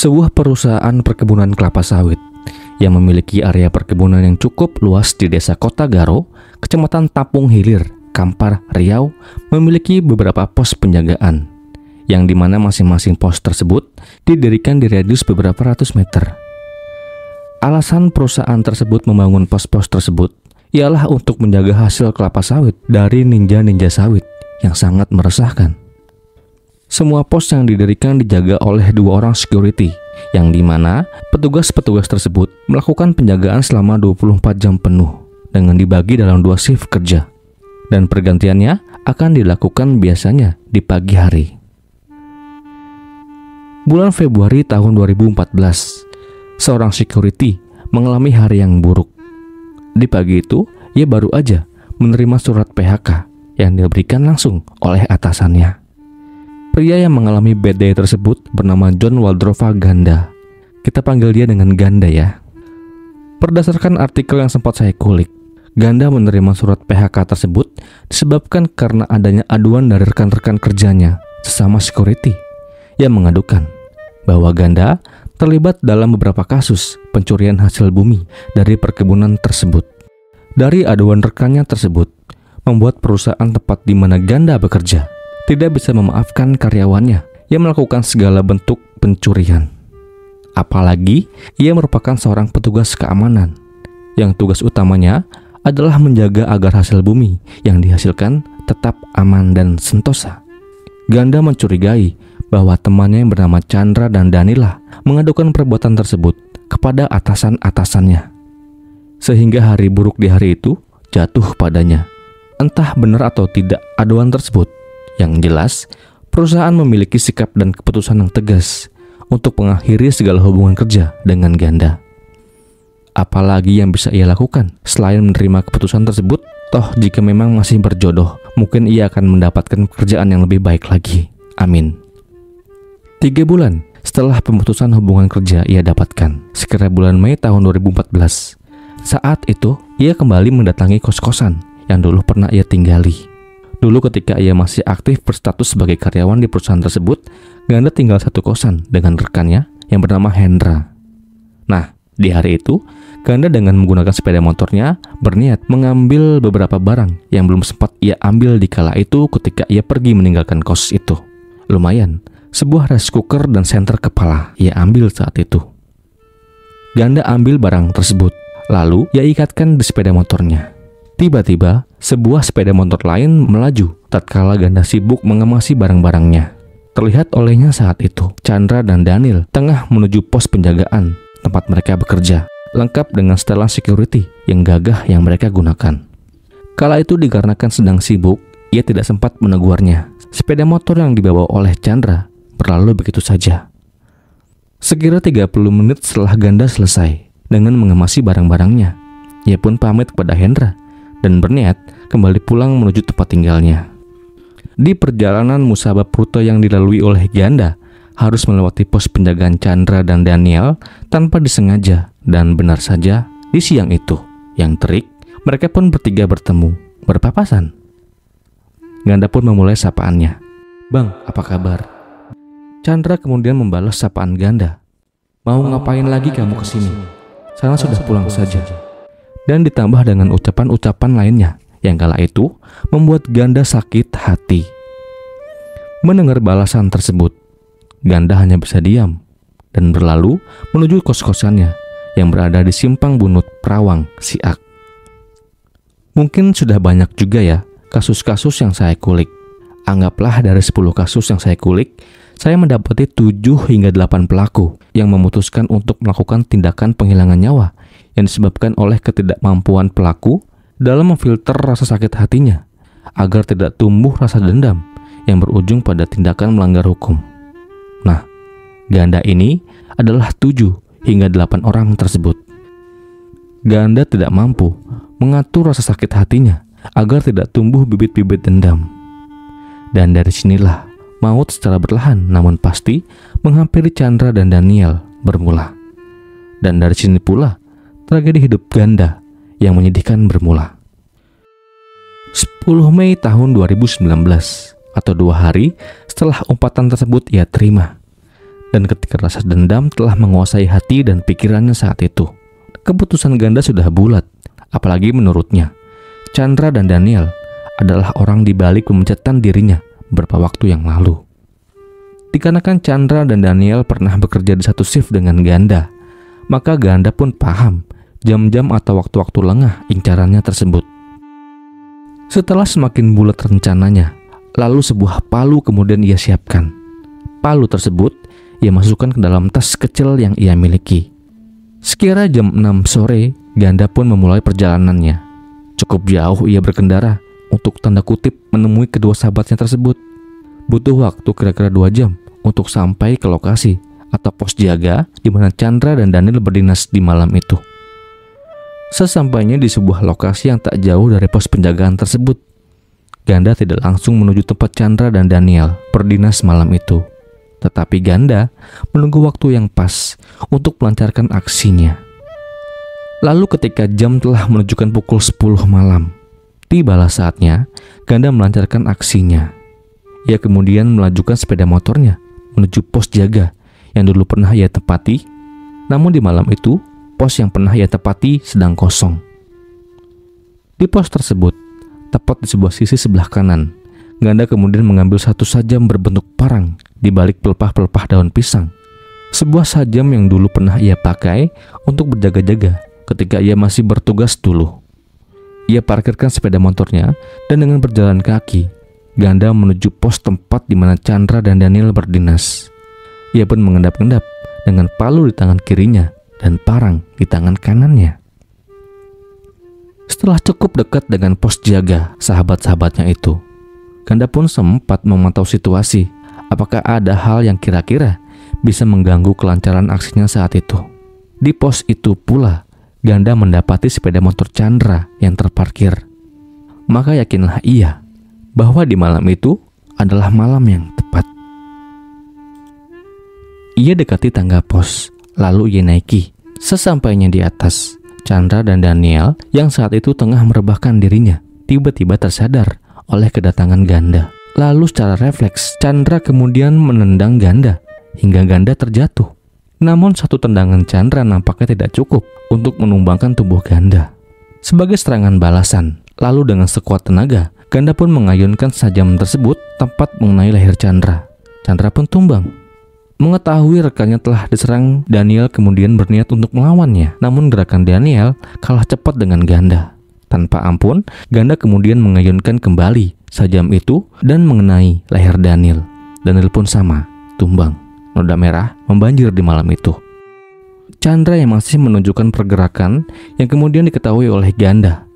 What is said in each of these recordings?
sebuah perusahaan perkebunan kelapa sawit yang memiliki area perkebunan yang cukup luas di desa Kota Garo, Kecamatan Tapung Hilir, Kampar, Riau, memiliki beberapa pos penjagaan, yang dimana masing-masing pos tersebut didirikan di radius beberapa ratus meter. Alasan perusahaan tersebut membangun pos-pos tersebut ialah untuk menjaga hasil kelapa sawit dari ninja-ninja sawit yang sangat meresahkan. Semua pos yang didirikan dijaga oleh 2 orang security, yang dimana petugas-petugas tersebut melakukan penjagaan selama 24 jam penuh dengan dibagi dalam 2 shift kerja, dan pergantiannya akan dilakukan biasanya di pagi hari. Bulan Februari tahun 2014, seorang security mengalami hari yang buruk. Di pagi itu, ia baru aja menerima surat PHK yang diberikan langsung oleh atasannya. Pria yang mengalami bad day tersebut bernama John Waldrova Ganda. Kita panggil dia dengan Ganda ya. Berdasarkan artikel yang sempat saya kulik, Ganda menerima surat PHK tersebut disebabkan karena adanya aduan dari rekan-rekan kerjanya sesama security yang mengadukan bahwa Ganda terlibat dalam beberapa kasus pencurian hasil bumi dari perkebunan tersebut. Dari aduan rekannya tersebut, membuat perusahaan tempat di mana Ganda bekerja tidak bisa memaafkan karyawannya yang melakukan segala bentuk pencurian. Apalagi ia merupakan seorang petugas keamanan yang tugas utamanya adalah menjaga agar hasil bumi yang dihasilkan tetap aman dan sentosa. Ganda mencurigai bahwa temannya yang bernama Chandra dan Danila mengadukan perbuatan tersebut kepada atasan-atasannya, sehingga hari buruk di hari itu jatuh padanya. Entah benar atau tidak aduan tersebut, yang jelas perusahaan memiliki sikap dan keputusan yang tegas untuk mengakhiri segala hubungan kerja dengan Ganda. Apalagi yang bisa ia lakukan selain menerima keputusan tersebut? Toh jika memang masih berjodoh, mungkin ia akan mendapatkan pekerjaan yang lebih baik lagi. Amin. 3 bulan setelah pemutusan hubungan kerja ia dapatkan, sekira bulan Mei tahun 2014. Saat itu, ia kembali mendatangi kos-kosan yang dulu pernah ia tinggali. Dulu ketika ia masih aktif berstatus sebagai karyawan di perusahaan tersebut, Ganda tinggal satu kosan dengan rekannya yang bernama Hendra. Nah, di hari itu, Ganda dengan menggunakan sepeda motornya berniat mengambil beberapa barang yang belum sempat ia ambil di kala itu ketika ia pergi meninggalkan kos itu. Lumayan, sebuah rice cooker dan senter kepala ia ambil saat itu. Ganda ambil barang tersebut, lalu ia ikatkan di sepeda motornya. Tiba-tiba, sebuah sepeda motor lain melaju tatkala Ganda sibuk mengemasi barang-barangnya. Terlihat olehnya saat itu, Chandra dan Daniel tengah menuju pos penjagaan tempat mereka bekerja, lengkap dengan setelan security yang gagah yang mereka gunakan. Kala itu dikarenakan sedang sibuk, ia tidak sempat menegurnya. Sepeda motor yang dibawa oleh Chandra berlalu begitu saja. Sekira 30 menit setelah Ganda selesai dengan mengemasi barang-barangnya, ia pun pamit kepada Hendra dan berniat kembali pulang menuju tempat tinggalnya. Di perjalanan musabab rute yang dilalui oleh Ganda harus melewati pos penjagaan Chandra dan Daniel tanpa disengaja, dan benar saja di siang itu yang terik mereka pun bertiga bertemu berpapasan. Ganda pun memulai sapaannya. "Bang, apa kabar?" Chandra kemudian membalas sapaan Ganda. "Mau ngapain lagi kamu kesini? Sana sudah pulang saja." Dan ditambah dengan ucapan-ucapan lainnya yang kala itu membuat Ganda sakit hati. Mendengar balasan tersebut, Ganda hanya bisa diam dan berlalu menuju kos-kosannya yang berada di Simpang Bunut, Perawang, Siak. Mungkin sudah banyak juga ya kasus-kasus yang saya kulik. Anggaplah dari 10 kasus yang saya kulik, saya mendapati 7 hingga 8 pelaku yang memutuskan untuk melakukan tindakan penghilangan nyawa yang disebabkan oleh ketidakmampuan pelaku dalam memfilter rasa sakit hatinya agar tidak tumbuh rasa dendam yang berujung pada tindakan melanggar hukum. Nah, Ganda ini adalah 7 hingga 8 orang tersebut. Ganda tidak mampu mengatur rasa sakit hatinya agar tidak tumbuh bibit-bibit dendam. Dan dari sinilah maut secara perlahan namun pasti menghampiri Chandra dan Daniel bermula. Dan dari sini pula tragedi hidup Ganda yang menyedihkan bermula. 10 Mei tahun 2019 atau 2 hari setelah umpatan tersebut ia terima. Dan ketika rasa dendam telah menguasai hati dan pikirannya saat itu, keputusan Ganda sudah bulat. Apalagi menurutnya, Chandra dan Daniel adalah orang di balik pemecatan dirinya beberapa waktu yang lalu. Dikarenakan Chandra dan Daniel pernah bekerja di satu shift dengan Ganda, maka Ganda pun paham jam-jam atau waktu-waktu lengah incarannya tersebut. Setelah semakin bulat rencananya, lalu sebuah palu kemudian ia siapkan. Palu tersebut ia masukkan ke dalam tas kecil yang ia miliki. Sekira jam 6 sore, Ganda pun memulai perjalanannya. Cukup jauh ia berkendara untuk tanda kutip menemui kedua sahabatnya tersebut. Butuh waktu kira-kira 2 jam untuk sampai ke lokasi atau pos jaga di mana Chandra dan Daniel berdinas di malam itu. Sesampainya di sebuah lokasi yang tak jauh dari pos penjagaan tersebut, Ganda tidak langsung menuju tempat Chandra dan Daniel berdinas malam itu. Tetapi Ganda menunggu waktu yang pas untuk melancarkan aksinya. Lalu ketika jam telah menunjukkan pukul 10 malam, tibalah saatnya Ganda melancarkan aksinya. Ia kemudian melajukan sepeda motornya menuju pos jaga yang dulu pernah ia tepati. Namun di malam itu, pos yang pernah ia tepati sedang kosong. Di pos tersebut, tepat di sebuah sisi sebelah kanan, Ganda kemudian mengambil satu sajam berbentuk parang di balik pelepah-pelepah daun pisang. Sebuah sajam yang dulu pernah ia pakai untuk berjaga-jaga ketika ia masih bertugas dulu. Ia parkirkan sepeda motornya dan dengan berjalan kaki, Ganda menuju pos tempat di mana Chandra dan Daniel berdinas. Ia pun mengendap-endap dengan palu di tangan kirinya dan parang di tangan kanannya. Setelah cukup dekat dengan pos jaga sahabat-sahabatnya itu, Ganda pun sempat memantau situasi, apakah ada hal yang kira-kira bisa mengganggu kelancaran aksinya saat itu. Di pos itu pula, Ganda mendapati sepeda motor Chandra yang terparkir. Maka yakinlah ia bahwa di malam itu adalah malam yang tepat. Ia dekati tangga pos, lalu ia naiki. Sesampainya di atas, Chandra dan Daniel yang saat itu tengah merebahkan dirinya tiba-tiba tersadar oleh kedatangan Ganda. Lalu secara refleks, Chandra kemudian menendang Ganda hingga Ganda terjatuh. Namun satu tendangan Chandra nampaknya tidak cukup untuk menumbangkan tubuh Ganda. Sebagai serangan balasan, lalu dengan sekuat tenaga, Ganda pun mengayunkan sajam tersebut tepat mengenai leher Chandra. Chandra pun tumbang. Mengetahui rekannya telah diserang, Daniel kemudian berniat untuk melawannya. Namun gerakan Daniel kalah cepat dengan Ganda. Tanpa ampun, Ganda kemudian mengayunkan kembali sajam itu dan mengenai leher Daniel. Daniel pun sama, tumbang. Noda merah membanjir di malam itu. Chandra yang masih menunjukkan pergerakan yang kemudian diketahui oleh Ganda.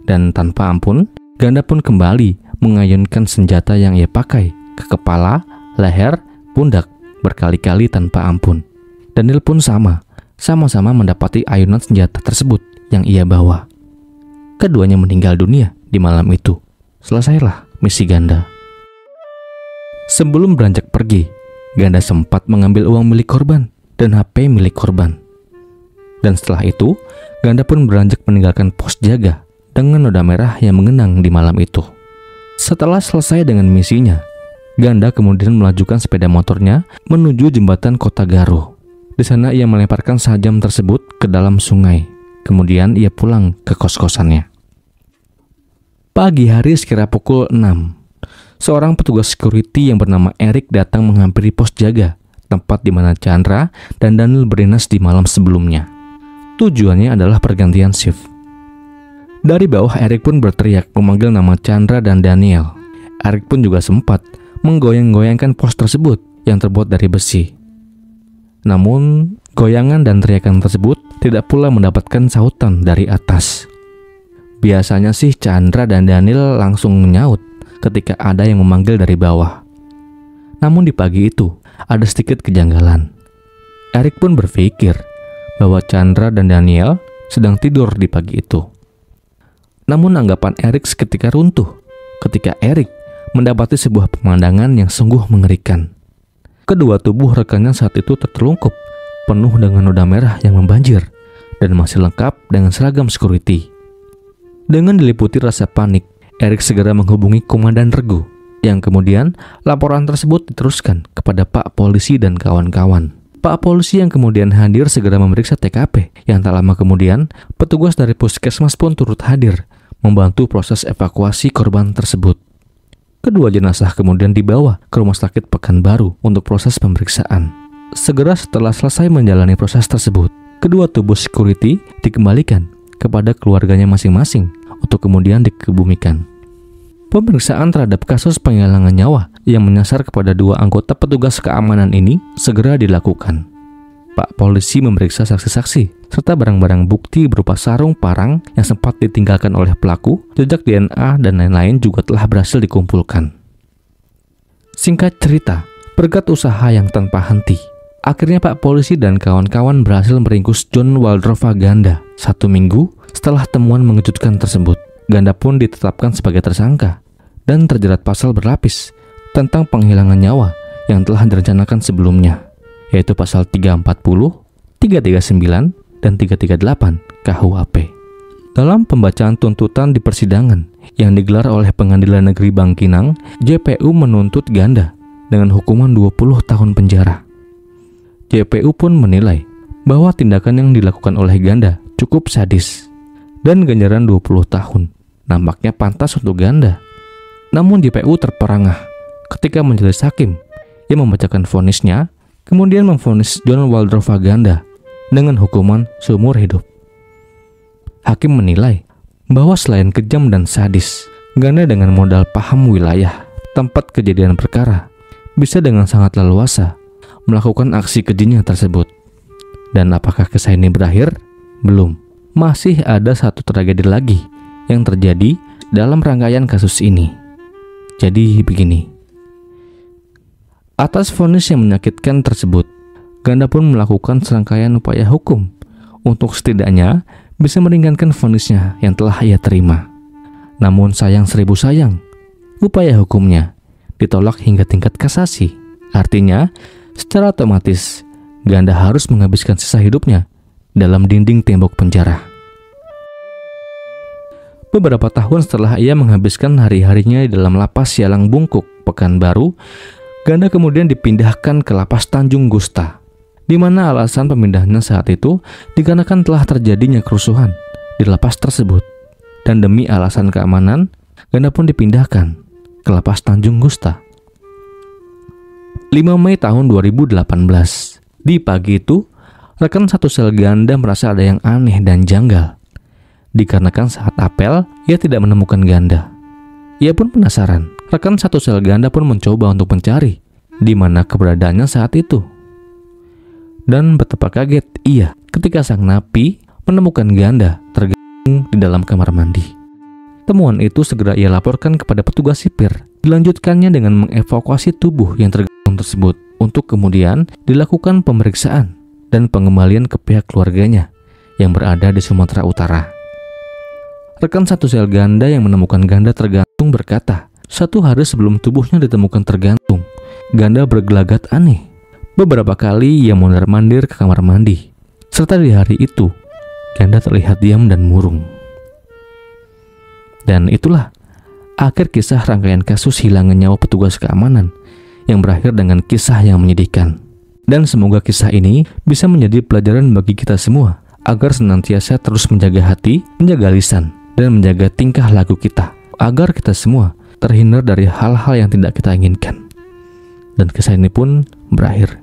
Dan tanpa ampun, Ganda pun kembali mengayunkan senjata yang ia pakai ke kepala, leher, pundak berkali-kali tanpa ampun. Daniel pun sama-sama mendapati ayunan senjata tersebut yang ia bawa. Keduanya meninggal dunia di malam itu. Selesailah misi Ganda. Sebelum beranjak pergi, Ganda sempat mengambil uang milik korban dan HP milik korban. Dan setelah itu, Ganda pun beranjak meninggalkan pos jaga dengan noda merah yang mengenang di malam itu. Setelah selesai dengan misinya, Ganda kemudian melajukan sepeda motornya menuju jembatan Kota Garo. Di sana ia melemparkan sajam tersebut ke dalam sungai. Kemudian ia pulang ke kos-kosannya. Pagi hari sekira pukul 6, seorang petugas security yang bernama Eric datang menghampiri pos jaga, tempat di mana Chandra dan Daniel berdinas di malam sebelumnya. Tujuannya adalah pergantian shift. Dari bawah Eric pun berteriak memanggil nama Chandra dan Daniel. Eric pun juga sempat menggoyang-goyangkan pos tersebut yang terbuat dari besi. Namun, goyangan dan teriakan tersebut tidak pula mendapatkan sautan dari atas. Biasanya sih Chandra dan Daniel langsung menyaut ketika ada yang memanggil dari bawah. Namun di pagi itu ada sedikit kejanggalan. Eric pun berpikir bahwa Chandra dan Daniel sedang tidur di pagi itu. Namun anggapan Eric seketika runtuh ketika Eric mendapati sebuah pemandangan yang sungguh mengerikan. Kedua tubuh rekannya saat itu tertelungkup, penuh dengan noda merah yang membanjir, dan masih lengkap dengan seragam security. Dengan diliputi rasa panik, Eric segera menghubungi Komandan Regu, yang kemudian laporan tersebut diteruskan kepada Pak Polisi dan kawan-kawan. Pak polisi yang kemudian hadir segera memeriksa TKP. Yang tak lama kemudian, petugas dari puskesmas pun turut hadir, membantu proses evakuasi korban tersebut. Kedua jenazah kemudian dibawa ke Rumah Sakit Pekanbaru untuk proses pemeriksaan. Segera setelah selesai menjalani proses tersebut, kedua tubuh security dikembalikan kepada keluarganya masing-masing untuk kemudian dikebumikan. Pemeriksaan terhadap kasus penghilangan nyawa yang menyasar kepada dua anggota petugas keamanan ini segera dilakukan. Pak polisi memeriksa saksi-saksi serta barang-barang bukti berupa sarung parang yang sempat ditinggalkan oleh pelaku, jejak DNA dan lain-lain juga telah berhasil dikumpulkan. Singkat cerita, berkat usaha yang tanpa henti, akhirnya Pak polisi dan kawan-kawan berhasil meringkus John Waldrova Ganda 1 minggu setelah temuan mengejutkan tersebut. Ganda pun ditetapkan sebagai tersangka dan terjerat pasal berlapis tentang penghilangan nyawa yang telah direncanakan sebelumnya, yaitu pasal 340, 339, dan 338 KUHP. Dalam pembacaan tuntutan di persidangan yang digelar oleh Pengadilan Negeri Bangkinang, JPU menuntut Ganda dengan hukuman 20 tahun penjara. JPU pun menilai bahwa tindakan yang dilakukan oleh Ganda cukup sadis dan ganjaran 20 tahun nampaknya pantas untuk Ganda. Namun JPU terperangah ketika majelis hakim yang membacakan vonisnya kemudian memvonis John Waldrova Ganda dengan hukuman seumur hidup. Hakim menilai bahwa selain kejam dan sadis, Ganda dengan modal paham wilayah tempat kejadian perkara bisa dengan sangat leluasa melakukan aksi kejinya tersebut. Dan apakah kisah ini berakhir? Belum. Masih ada satu tragedi lagi yang terjadi dalam rangkaian kasus ini. Jadi begini. Atas vonis yang menyakitkan tersebut, Ganda pun melakukan serangkaian upaya hukum untuk setidaknya bisa meringankan vonisnya yang telah ia terima. Namun sayang seribu sayang, upaya hukumnya ditolak hingga tingkat kasasi. Artinya, secara otomatis Ganda harus menghabiskan sisa hidupnya dalam dinding tembok penjara. Beberapa tahun setelah ia menghabiskan hari-harinya di dalam lapas Sialang Bungkuk, Pekanbaru, Ganda kemudian dipindahkan ke lapas Tanjung Gusta, di mana alasan pemindahannya saat itu dikarenakan telah terjadinya kerusuhan di lapas tersebut. Dan demi alasan keamanan, Ganda pun dipindahkan ke lapas Tanjung Gusta. 5 Mei tahun 2018, di pagi itu, rekan satu sel Ganda merasa ada yang aneh dan janggal. Dikarenakan saat apel, ia tidak menemukan Ganda. Ia pun penasaran. Rekan satu sel Ganda pun mencoba untuk mencari di mana keberadaannya saat itu. Dan betapa kaget ia ketika sang napi menemukan Ganda tergantung di dalam kamar mandi. Temuan itu segera ia laporkan kepada petugas sipir. Dilanjutkannya dengan mengevakuasi tubuh yang tergantung tersebut untuk kemudian dilakukan pemeriksaan dan pengembalian ke pihak keluarganya yang berada di Sumatera Utara. Rekan satu sel Ganda yang menemukan Ganda tergantung berkata, 1 hari sebelum tubuhnya ditemukan tergantung, Ganda bergelagat aneh. Beberapa kali ia mondar-mandir ke kamar mandi, serta di hari itu, Ganda terlihat diam dan murung. Dan itulah akhir kisah rangkaian kasus hilangnya nyawa petugas keamanan yang berakhir dengan kisah yang menyedihkan. Dan semoga kisah ini bisa menjadi pelajaran bagi kita semua agar senantiasa terus menjaga hati, menjaga lisan, dan menjaga tingkah laku kita agar kita semua terhindar dari hal-hal yang tidak kita inginkan. Dan kisah ini pun berakhir.